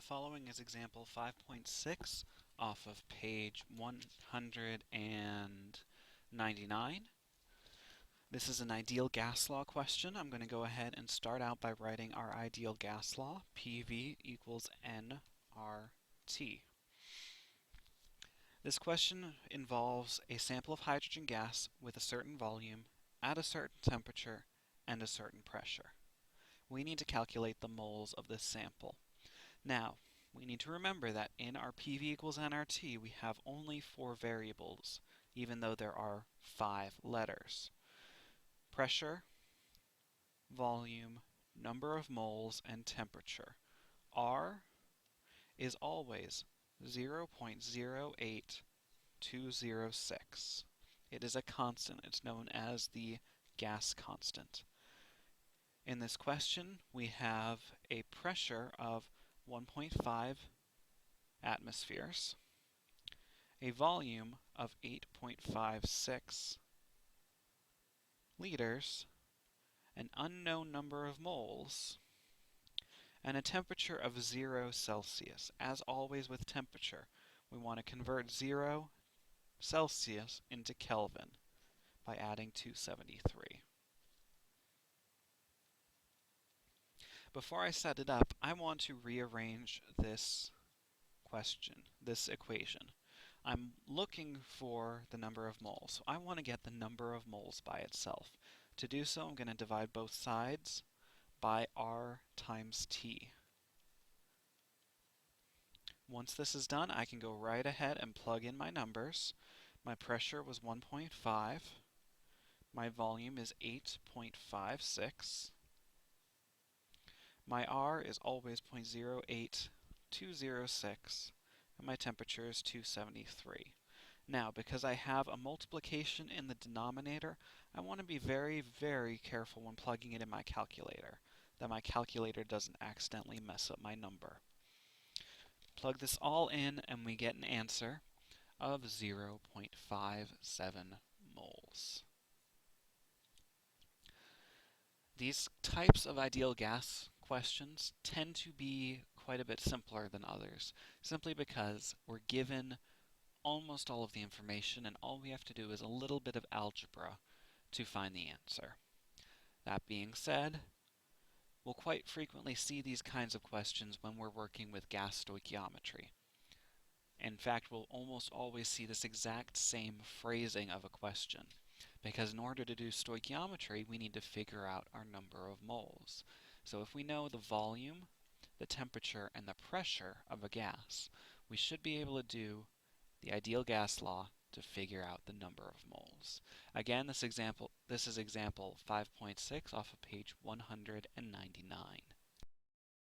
following is example 5.6 off of page 199. This is an ideal gas law question. I'm going to go ahead and start out by writing our ideal gas law, PV equals nRT. This question involves a sample of hydrogen gas with a certain volume, at a certain temperature, and a certain pressure. We need to calculate the moles of this sample. Now, we need to remember that in our PV equals nRT, we have only 4 variables, even though there are 5 letters. Pressure, volume, number of moles, and temperature. R is always 0.08206. It is a constant. It's known as the gas constant. In this question, we have a pressure of 1.5 atmospheres, a volume of 8.56 liters, an unknown number of moles, and a temperature of 0 Celsius. As always with temperature, we want to convert 0 Celsius into Kelvin by adding 273. Before I set it up, I want to rearrange this equation. I'm looking for the number of moles. So I want to get the number of moles by itself. To do so, I'm going to divide both sides by R times T. Once this is done, I can go right ahead and plug in my numbers. My pressure was 1.5. My volume is 8.56. My R is always 0.08206, and my temperature is 273. Now, because I have a multiplication in the denominator, I want to be very, very careful when plugging it in my calculator, that my calculator doesn't accidentally mess up my number. Plug this all in, and we get an answer of 0.57 moles. These types of ideal gas questions tend to be quite a bit simpler than others, simply because we're given almost all of the information and all we have to do is a little bit of algebra to find the answer. That being said, we'll quite frequently see these kinds of questions when we're working with gas stoichiometry. In fact, we'll almost always see this exact same phrasing of a question, because in order to do stoichiometry, we need to figure out our number of moles. So if we know the volume, the temperature, and the pressure of a gas, we should be able to do the ideal gas law to figure out the number of moles. Again, this is example 5.6 off of page 199.